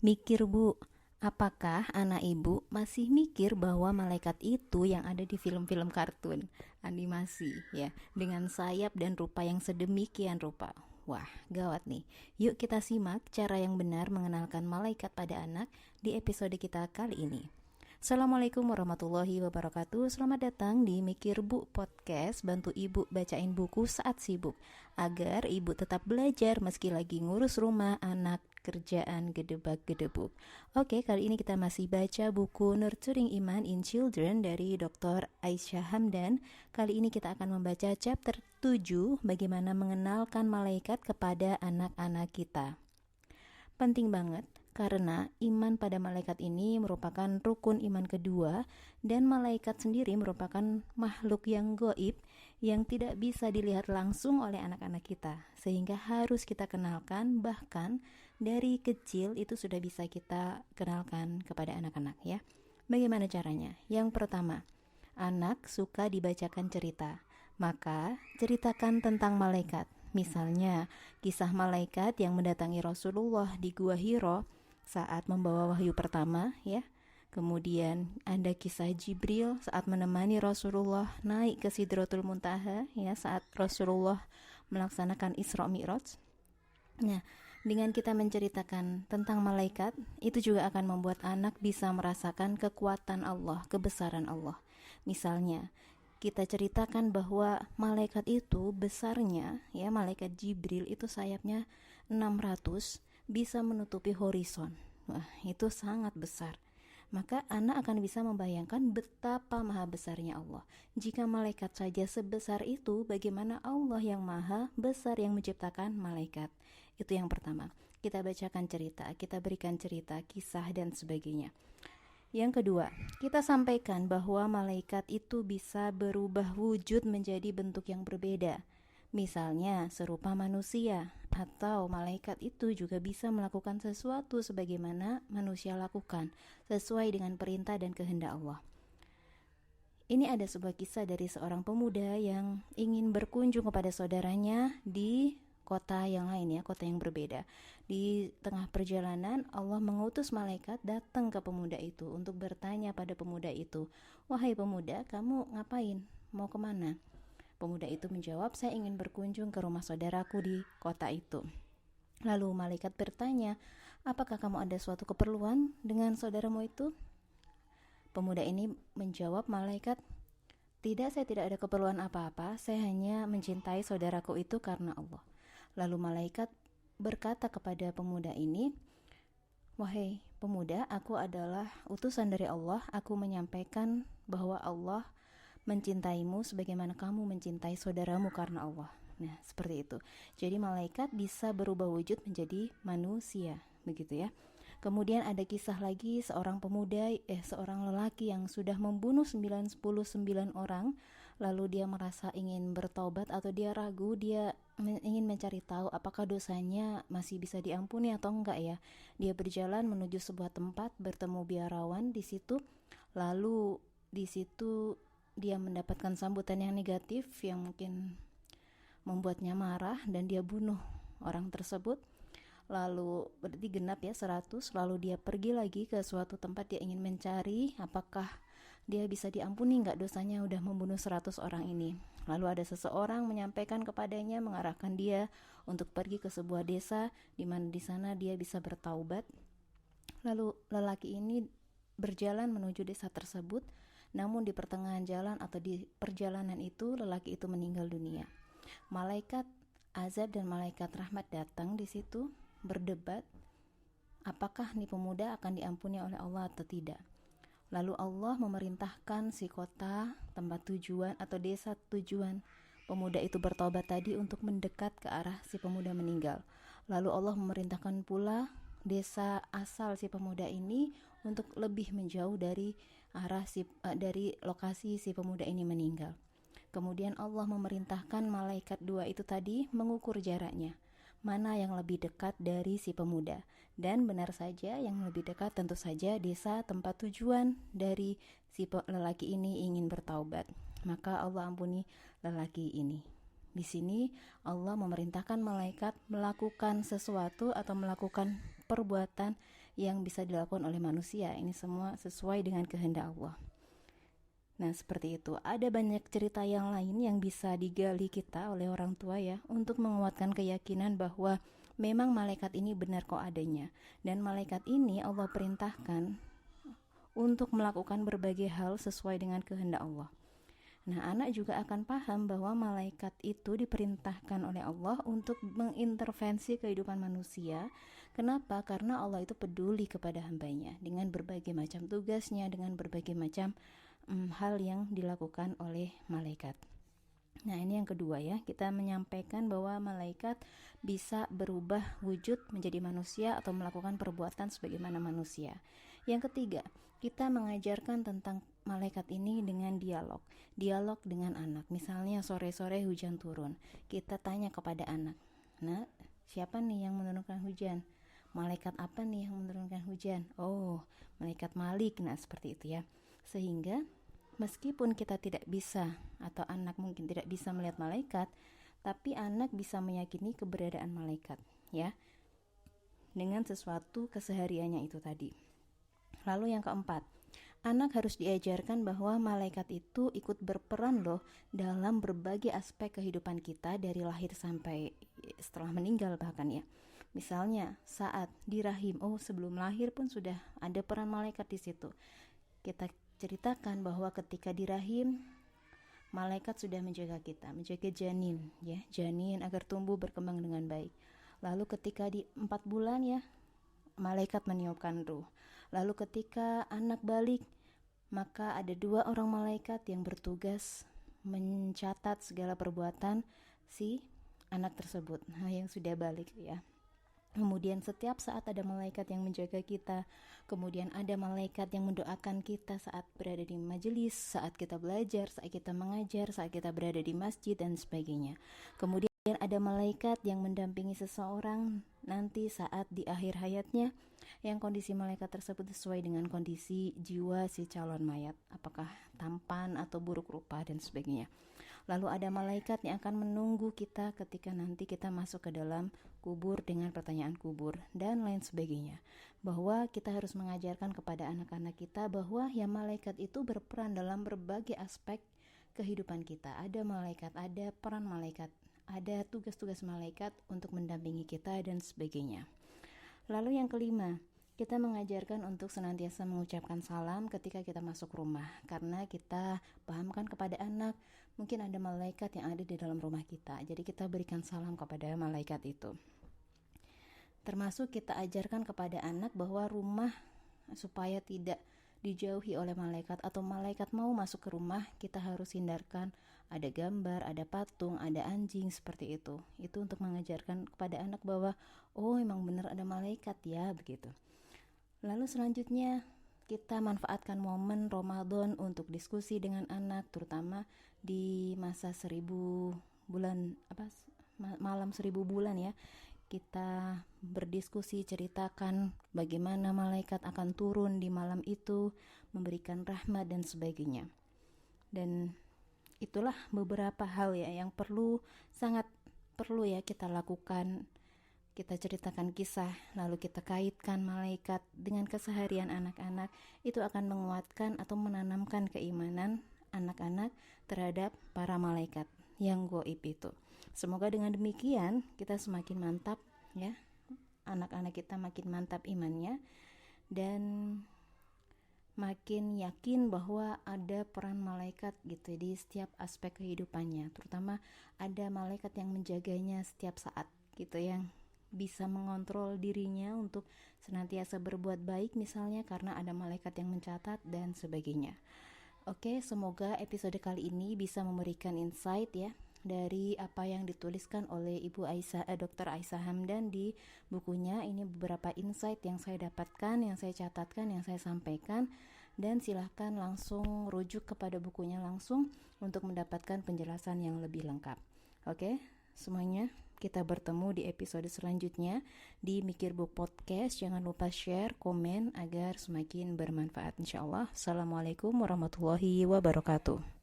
Mikir bu, apakah anak ibu masih mikir bahwa malaikat itu yang ada di film-film kartun, animasi ya, dengan sayap dan rupa yang sedemikian rupa? Wah, gawat nih. Yuk kita simak cara yang benar mengenalkan malaikat pada anak di episode kita kali ini. Assalamualaikum warahmatullahi wabarakatuh. Selamat datang di Mikir Bu Podcast. Bantu ibu bacain buku saat sibuk, agar ibu tetap belajar meski lagi ngurus rumah, anak, kerjaan, gedebak-gedebuk. Oke, kali ini kita masih baca buku Nurturing Iman in Children dari Dr. Aisyah Hamdan. Kali ini kita akan membaca chapter 7, bagaimana mengenalkan malaikat kepada anak-anak kita. Penting banget karena iman pada malaikat ini merupakan rukun iman kedua, dan malaikat sendiri merupakan makhluk yang gaib yang tidak bisa dilihat langsung oleh anak-anak kita, sehingga harus kita kenalkan. Bahkan dari kecil itu sudah bisa kita kenalkan kepada anak-anak ya. Bagaimana caranya? Yang pertama, anak suka dibacakan cerita, maka ceritakan tentang malaikat. Misalnya, kisah malaikat yang mendatangi Rasulullah di Gua Hiro saat membawa wahyu pertama ya. Kemudian ada kisah Jibril saat menemani Rasulullah naik ke Sidratul Muntaha ya, saat Rasulullah melaksanakan Isra Mi'raj. Nah, dengan kita menceritakan tentang malaikat, itu juga akan membuat anak bisa merasakan kekuatan Allah, kebesaran Allah. Misalnya, kita ceritakan bahwa malaikat itu besarnya ya, malaikat Jibril itu sayapnya 600, bisa menutupi horizon. Wah, itu sangat besar. Maka anak akan bisa membayangkan betapa maha besarnya Allah. Jika malaikat saja sebesar itu, bagaimana Allah yang maha besar yang menciptakan malaikat? Itu yang pertama. Kita bacakan cerita, kita berikan cerita, kisah dan sebagainya. Yang kedua, kita sampaikan bahwa malaikat itu bisa berubah wujud menjadi bentuk yang berbeda. Misalnya serupa manusia, atau malaikat itu juga bisa melakukan sesuatu sebagaimana manusia lakukan, sesuai dengan perintah dan kehendak Allah. Ini ada sebuah kisah dari seorang pemuda yang ingin berkunjung kepada saudaranya di kota yang lain ya, kota yang berbeda. Di tengah perjalanan, Allah mengutus malaikat datang ke pemuda itu untuk bertanya pada pemuda itu, "Wahai pemuda, kamu ngapain? Mau kemana?" Pemuda itu menjawab, "Saya ingin berkunjung ke rumah saudaraku di kota itu." Lalu malaikat bertanya, "Apakah kamu ada suatu keperluan dengan saudaramu itu?" Pemuda ini menjawab malaikat, "Tidak, saya tidak ada keperluan apa-apa. Saya hanya mencintai saudaraku itu karena Allah." Lalu malaikat berkata kepada pemuda ini, "Wahai pemuda, aku adalah utusan dari Allah. Aku menyampaikan bahwa Allah mencintaimu sebagaimana kamu mencintai saudaramu karena Allah." Nah, seperti itu. Jadi malaikat bisa berubah wujud menjadi manusia, begitu ya. Kemudian ada kisah lagi seorang lelaki yang sudah membunuh 99 orang, lalu dia merasa ingin bertobat, atau dia ragu, dia ingin mencari tahu apakah dosanya masih bisa diampuni atau enggak ya. Dia berjalan menuju sebuah tempat, bertemu biarawan di situ. Lalu di situ dia mendapatkan sambutan yang negatif yang mungkin membuatnya marah, dan dia bunuh orang tersebut. Lalu berarti genap ya 100. Lalu dia pergi lagi ke suatu tempat, dia ingin mencari apakah dia bisa diampuni nggak dosanya udah membunuh 100 orang ini. Lalu ada seseorang menyampaikan kepadanya, mengarahkan dia untuk pergi ke sebuah desa di mana di sana dia bisa bertaubat. Lalu lelaki ini berjalan menuju desa tersebut, namun di pertengahan jalan atau di perjalanan itu lelaki itu meninggal dunia. Malaikat azab dan malaikat rahmat datang di situ berdebat, apakah nih pemuda akan diampuni oleh Allah atau tidak. Lalu Allah memerintahkan si kota tempat tujuan atau desa tujuan pemuda itu bertobat tadi untuk mendekat ke arah si pemuda meninggal. Lalu Allah memerintahkan pula desa asal si pemuda ini untuk lebih menjauh dari dari lokasi si pemuda ini meninggal. Kemudian Allah memerintahkan malaikat dua itu tadi mengukur jaraknya, mana yang lebih dekat dari si pemuda. Dan benar saja yang lebih dekat tentu saja desa tempat tujuan dari si lelaki ini ingin bertaubat. Maka Allah ampuni lelaki ini. Di sini Allah memerintahkan malaikat melakukan sesuatu atau melakukan perbuatan yang bisa dilakukan oleh manusia. Ini semua sesuai dengan kehendak Allah. Nah, seperti itu. Ada banyak cerita yang lain yang bisa digali kita oleh orang tua ya, untuk menguatkan keyakinan bahwa memang malaikat ini benar kok adanya. Dan malaikat ini Allah perintahkan untuk melakukan berbagai hal sesuai dengan kehendak Allah. Nah, anak juga akan paham bahwa malaikat itu diperintahkan oleh Allah untuk mengintervensi kehidupan manusia. Kenapa? Karena Allah itu peduli kepada hambanya dengan berbagai macam tugasnya, dengan berbagai macam hal yang dilakukan oleh malaikat. Nah, ini yang kedua ya, kita menyampaikan bahwa malaikat bisa berubah wujud menjadi manusia atau melakukan perbuatan sebagaimana manusia. Yang ketiga, kita mengajarkan tentang malaikat ini dengan dialog dengan anak. Misalnya sore-sore hujan turun, kita tanya kepada anak, "Nah, siapa nih yang menurunkan hujan? Malaikat apa nih yang menurunkan hujan?" "Oh, malaikat Malik." Nah, seperti itu ya. Sehingga meskipun kita tidak bisa atau anak mungkin tidak bisa melihat malaikat, tapi anak bisa meyakini keberadaan malaikat ya, dengan sesuatu kesehariannya itu tadi. Lalu yang keempat, anak harus diajarkan bahwa malaikat itu ikut berperan loh dalam berbagai aspek kehidupan kita dari lahir sampai setelah meninggal bahkan ya. Misalnya saat di rahim, sebelum lahir pun sudah ada peran malaikat di situ. Kita ceritakan bahwa ketika di rahim, malaikat sudah menjaga kita, menjaga janin ya, janin agar tumbuh berkembang dengan baik. Lalu ketika di 4 bulan ya, malaikat meniupkan ruh. Lalu ketika anak balik, maka ada 2 orang malaikat yang bertugas mencatat segala perbuatan si anak tersebut, yang sudah balik ya. Kemudian setiap saat ada malaikat yang menjaga kita. Kemudian ada malaikat yang mendoakan kita saat berada di majelis, saat kita belajar, saat kita mengajar, saat kita berada di masjid dan sebagainya. Kemudian ada malaikat yang mendampingi seseorang nanti saat di akhir hayatnya, yang kondisi malaikat tersebut sesuai dengan kondisi jiwa si calon mayat, apakah tampan atau buruk rupa dan sebagainya. Lalu ada malaikat yang akan menunggu kita ketika nanti kita masuk ke dalam kubur dengan pertanyaan kubur dan lain sebagainya. Bahwa kita harus mengajarkan kepada anak-anak kita bahwa ya malaikat itu berperan dalam berbagai aspek kehidupan kita. Ada malaikat, ada peran malaikat, ada tugas-tugas malaikat untuk mendampingi kita dan sebagainya. Lalu yang kelima, kita mengajarkan untuk senantiasa mengucapkan salam ketika kita masuk rumah, karena kita pahamkan kepada anak, mungkin ada malaikat yang ada di dalam rumah kita, jadi kita berikan salam kepada malaikat itu. Termasuk kita ajarkan kepada anak bahwa rumah supaya tidak dijauhi oleh malaikat atau malaikat mau masuk ke rumah, kita harus hindarkan ada gambar, ada patung, ada anjing seperti itu. Itu untuk mengajarkan kepada anak bahwa emang benar ada malaikat ya, begitu. Lalu selanjutnya kita manfaatkan momen Ramadan untuk diskusi dengan anak, terutama di masa 1000 bulan malam 1000 bulan ya. Kita berdiskusi, ceritakan bagaimana malaikat akan turun di malam itu, memberikan rahmat dan sebagainya. Dan itulah beberapa hal ya yang sangat perlu ya kita lakukan. Kita ceritakan kisah, lalu kita kaitkan malaikat dengan keseharian anak-anak. Itu akan menguatkan atau menanamkan keimanan anak-anak terhadap para malaikat yang gaib itu. Semoga dengan demikian kita semakin mantap ya, anak-anak kita makin mantap imannya dan makin yakin bahwa ada peran malaikat gitu di setiap aspek kehidupannya. Terutama ada malaikat yang menjaganya setiap saat gitu, yang bisa mengontrol dirinya untuk senantiasa berbuat baik misalnya karena ada malaikat yang mencatat dan sebagainya. Oke, semoga episode kali ini bisa memberikan insight ya dari apa yang dituliskan oleh Ibu Dr. Aisyah Hamdan di bukunya. Ini beberapa insight yang saya dapatkan, yang saya catatkan, yang saya sampaikan, dan silahkan langsung rujuk kepada bukunya langsung untuk mendapatkan penjelasan yang lebih lengkap. Oke, semuanya, kita bertemu di episode selanjutnya di Mikir Book Podcast. Jangan lupa share, komen agar semakin bermanfaat insyaallah. Assalamualaikum warahmatullahi wabarakatuh.